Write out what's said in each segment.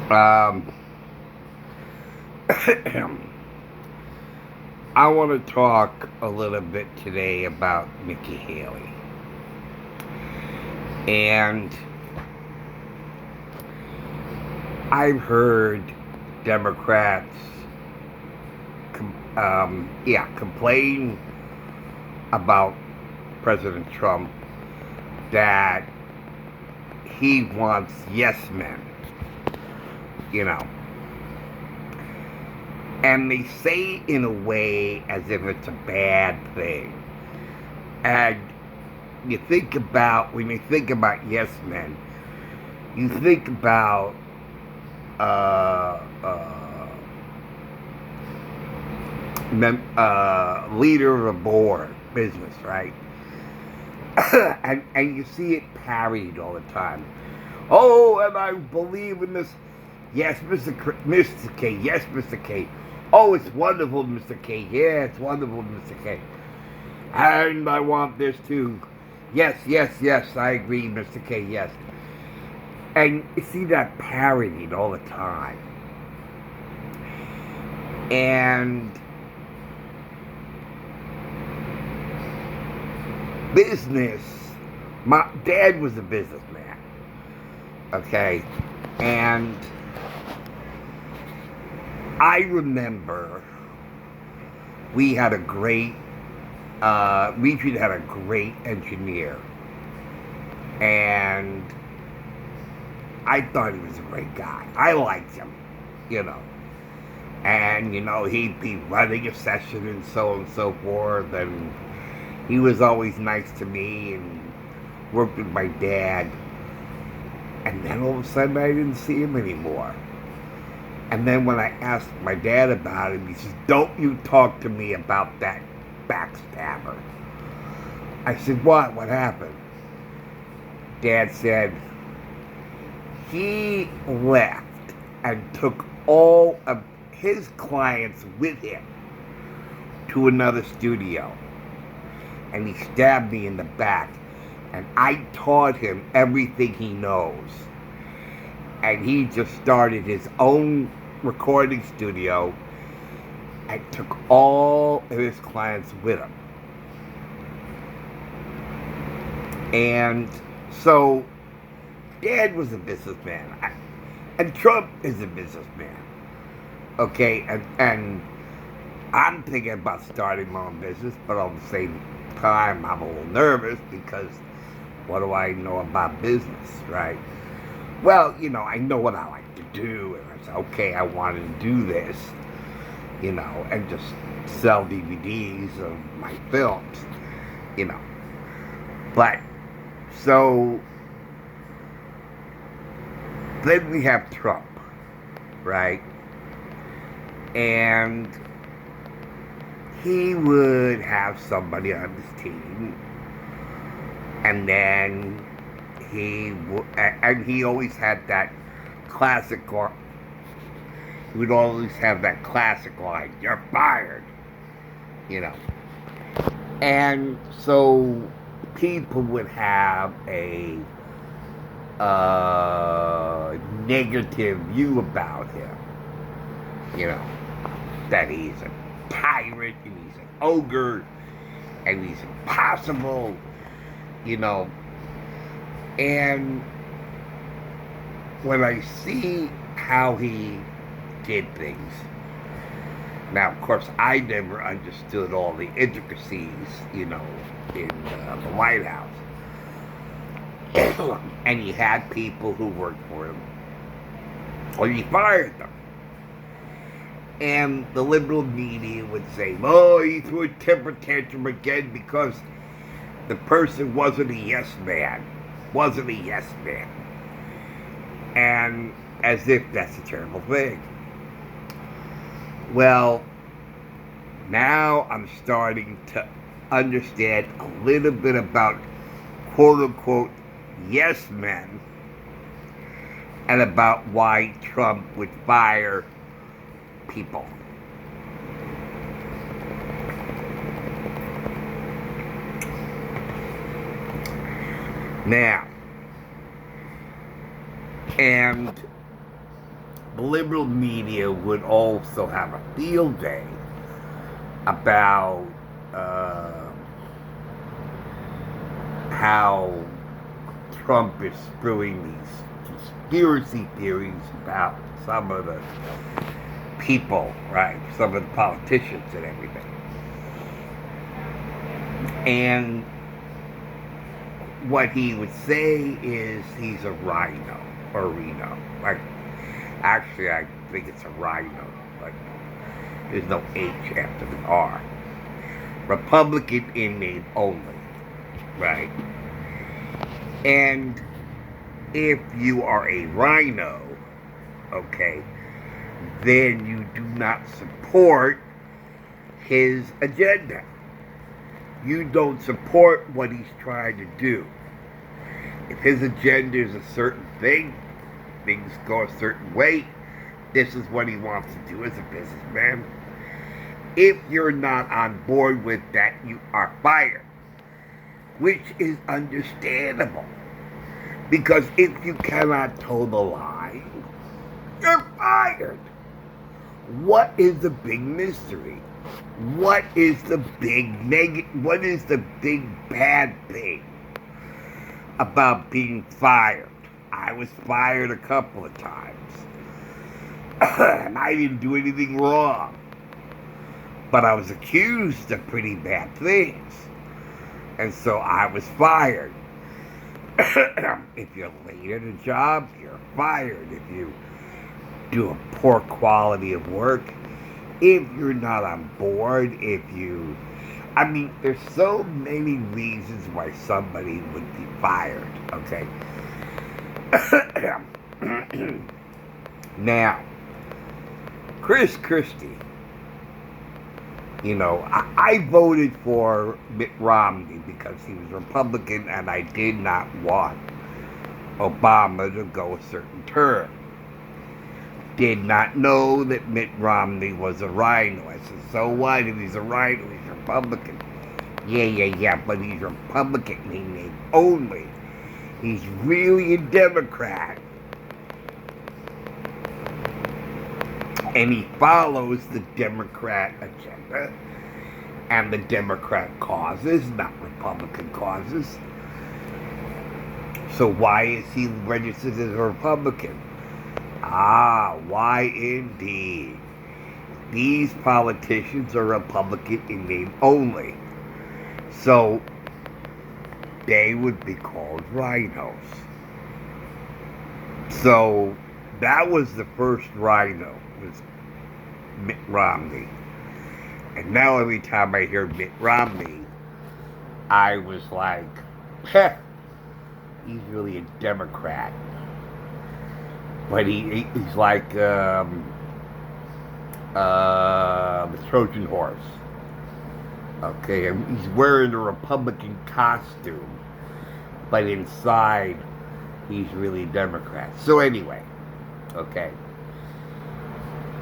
Um, I want to talk a little bit today about Nikki Haley. And I've heard Democrats complain about President Trump that he wants yes men, you know. And they say it in a way as if it's a bad thing. And when you think about yes men, you think about leader of a board business, right? and you see it parried all the time. Oh, and I believe in this. Yes, Mr. K. Yes, Mr. K. Oh, it's wonderful, Mr. K. Yeah, it's wonderful, Mr. K. And I want this too. Yes, yes, yes, I agree, Mr. K. Yes. And you see that parodied all the time. And business, my dad was a businessman, okay? And I remember we had a great engineer, and I thought he was a great guy. I liked him, you know. And, you know, he'd be running a session and so forth, and he was always nice to me and worked with my dad. And then all of a sudden I didn't see him anymore. And then when I asked my dad about him, he says, "Don't you talk to me about that backstabber." I said, "What? What happened?" Dad said, he left and took all of his clients with him to another studio. And he stabbed me in the back. And I taught him everything he knows. And he just started his own recording studio and took all of his clients with him. And so, Dad was a businessman. And Trump is a businessman. Okay, and I'm thinking about starting my own business, but at the same time, I'm a little nervous because what do I know about business, right? Well, you know, I know what I like to do, and I said, okay, I wanted to do this, you know, and just sell DVDs of my films, you know. But, so, then we have Trump, right? And he would have somebody on his team, and then he always had that classic, he would always have that classic line, "You're fired," you know. And so people would have a negative view about him, you know, that he's a tyrant and he's an ogre and he's impossible, you know. And when I see how he did things, now of course I never understood all the intricacies, you know, in the White House. And he had people who worked for him, or he fired them. And the liberal media would say, "Oh, he threw a temper tantrum again because the person wasn't a yes man." Wasn't a yes man. And as if that's a terrible thing. Well, now I'm starting to understand a little bit about quote unquote yes men and about why Trump would fire people. Now, and the liberal media would also have a field day about how Trump is spewing these conspiracy theories about some of the people, right? Some of the politicians and everything. And what he would say is he's a rhino or Reno. Like, actually, I think it's a rhino, but there's no H after the R. Republican in name only, right? And if you are a rhino, okay, then you do not support his agenda. You don't support what he's trying to do. If his agenda is a certain thing, things go a certain way, this is what he wants to do as a businessman. If you're not on board with that, you are fired. Which is understandable. Because if you cannot toe the line, you're fired. What is the big mystery? What is the big what is the big bad thing about being fired? I was fired a couple of times. And I didn't do anything wrong. But I was accused of pretty bad things. And so I was fired. If you're late at a job, you're fired. If you do a poor quality of work, if you're not on board, there's so many reasons why somebody would be fired, okay? Now, Chris Christie, I voted for Mitt Romney because he was Republican and I did not want Obama to go a certain term. Did not know that Mitt Romney was a rhino. I said, so what if he's a rhino? He's Republican. Yeah, but he's Republican in name only. He's really a Democrat. And he follows the Democrat agenda and the Democrat causes, not Republican causes. So why is he registered as a Republican? Why indeed? These politicians are Republican in name only. So they would be called rhinos. So that was the first rhino, was Mitt Romney. And now every time I hear Mitt Romney, I was like, he's really a Democrat. But he's like the Trojan horse. Okay, and he's wearing a Republican costume, but inside he's really a Democrat. So anyway, okay.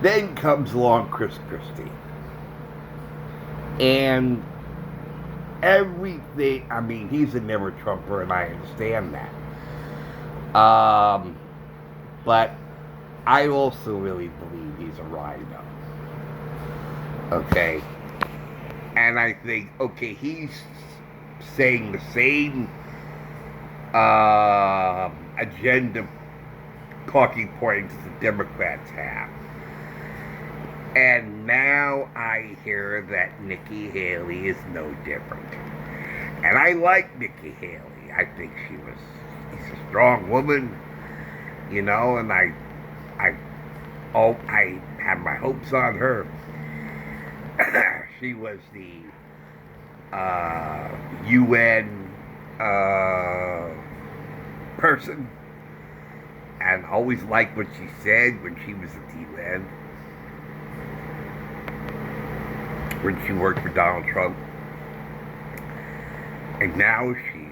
Then comes along Chris Christie. And everything, he's a never Trumper and I understand that. But I also really believe he's a rhino. Okay? And I think, okay, he's saying the same agenda talking points the Democrats have. And now I hear that Nikki Haley is no different. And I like Nikki Haley. I think she's a strong woman. And I have my hopes on her. She was the UN person, and always liked what she said when she was at the UN, when she worked for Donald Trump. And now she's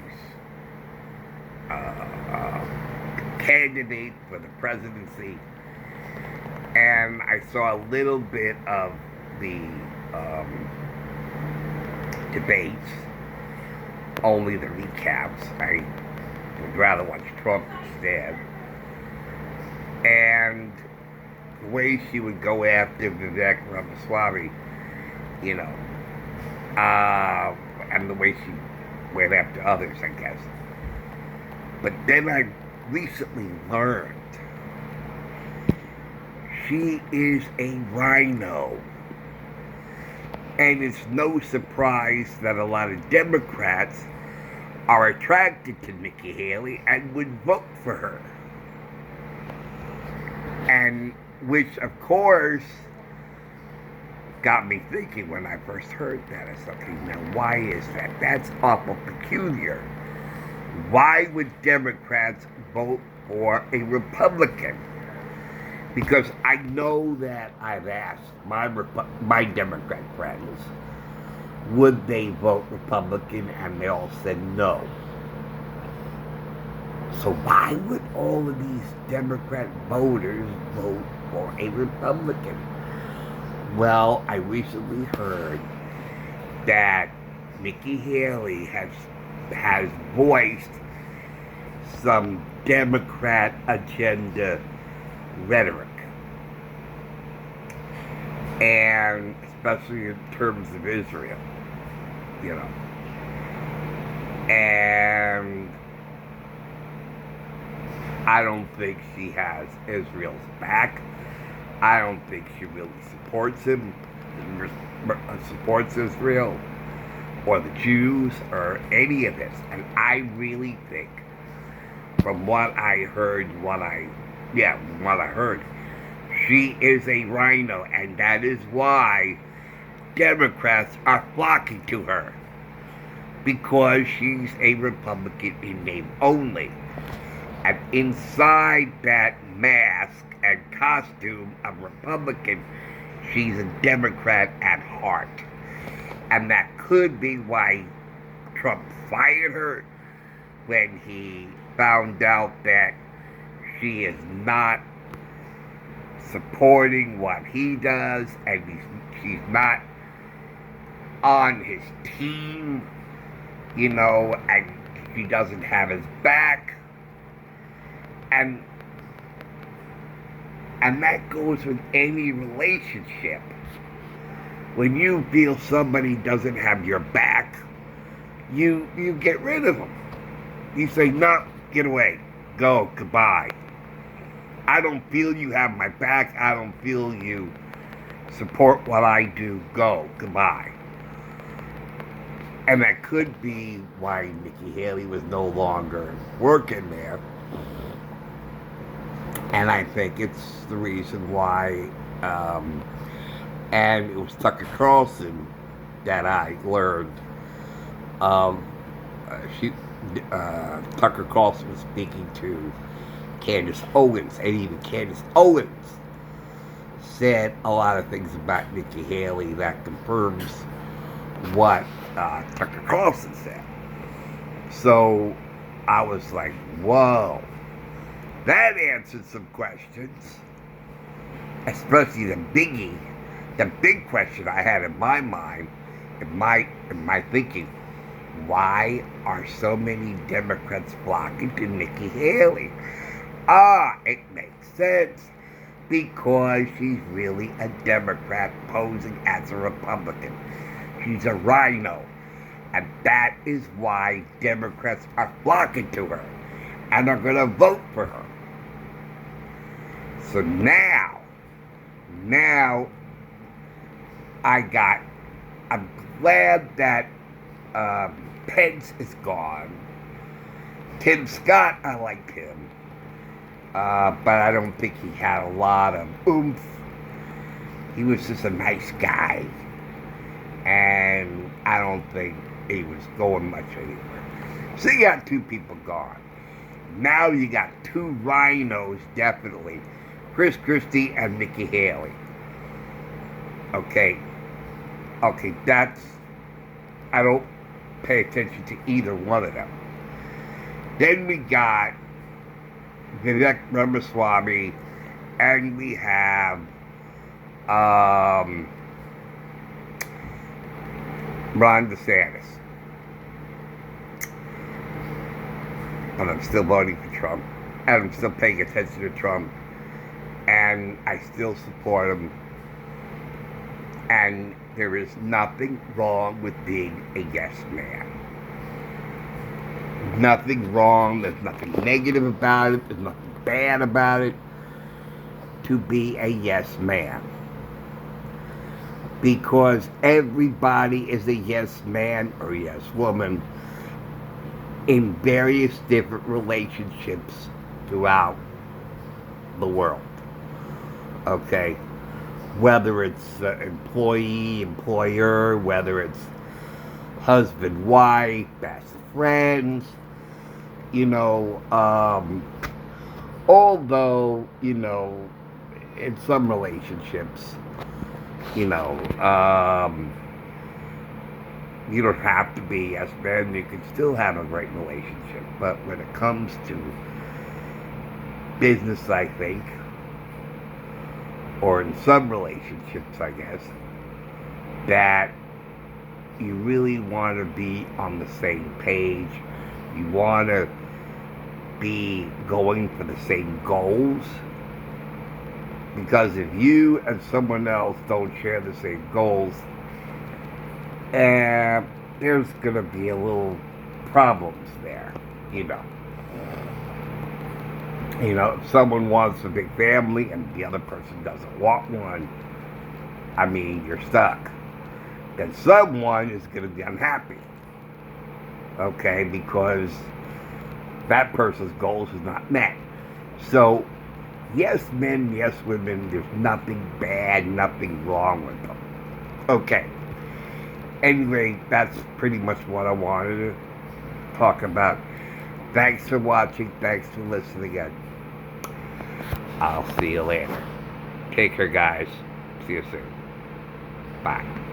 candidate for the presidency, and I saw a little bit of the debates, only the recaps. I would rather watch Trump instead. And the way she would go after Vivek Ramaswamy, you know, and the way she went after others, I guess. But then I recently learned she is a rhino. And it's no surprise that a lot of Democrats are attracted to Nikki Haley and would vote for her. And which, of course, got me thinking when I first heard that. I said, okay, now why is that? That's awful peculiar. Why would Democrats vote for a Republican? Because I know that I've asked my Democrat friends, would they vote Republican, and they all said no. So why would all of these Democrat voters vote for a Republican? Well, I recently heard that Nikki Haley has voiced some Democrat agenda rhetoric, and especially in terms of Israel, you know. And I don't think she has Israel's back. I don't think she really supports supports Israel or the Jews or any of this. And I really think, from what I heard, she is a rhino, and that is why Democrats are flocking to her, because she's a Republican in name only. And inside that mask and costume of Republican, she's a Democrat at heart. And that could be why Trump fired her when he found out that she is not supporting what he does, and she's not on his team, you know, and she doesn't have his back. And that goes with any relationship. When you feel somebody doesn't have your back, you get rid of them. You say, no, get away, go, goodbye. I don't feel you have my back. I don't feel you support what I do. Go, goodbye. And that could be why Nikki Haley was no longer working there. And I think it's the reason why, and it was Tucker Carlson that I learned. Tucker Carlson was speaking to Candace Owens, and even Candace Owens said a lot of things about Nikki Haley that confirms what Tucker Carlson said. So I was like, whoa, that answered some questions, especially the big question I had in my mind, in my thinking. Why are so many Democrats flocking to Nikki Haley? It makes sense, because she's really a Democrat posing as a Republican. She's a rhino, and that is why Democrats are flocking to her and are going to vote for her. So now I'm glad that Pence is gone. Tim Scott, I liked him. But I don't think he had a lot of oomph. He was just a nice guy. And I don't think he was going much anywhere. So you got two people gone. Now you got two rhinos, definitely. Chris Christie and Nikki Haley. Okay, I don't pay attention to either one of them. Then we got Vivek Ramaswamy, and we have Ron DeSantis. And I'm still voting for Trump, and I'm still paying attention to Trump. And and I still support them. And there is nothing wrong with being a yes man. Nothing wrong. There's nothing negative about it. There's nothing bad about it to be a yes man. Because everybody is a yes man or yes woman in various different relationships throughout the world. Okay? Whether it's employee, employer, whether it's husband, wife, best friends, although, in some relationships, you don't have to be yes man, you can still have a great relationship. But when it comes to business, I think, or in some relationships, I guess, that you really want to be on the same page. You want to be going for the same goals. Because if you and someone else don't share the same goals, there's going to be a little problems there, if someone wants a big family and the other person doesn't want one, I mean, you're stuck. Then someone is going to be unhappy, okay, because that person's goals is not met. So, yes men, yes women, there's nothing bad, nothing wrong with them. Okay. Anyway, that's pretty much what I wanted to talk about. Thanks for watching. Thanks for listening in. I'll see you later. Take care, guys. See you soon. Bye.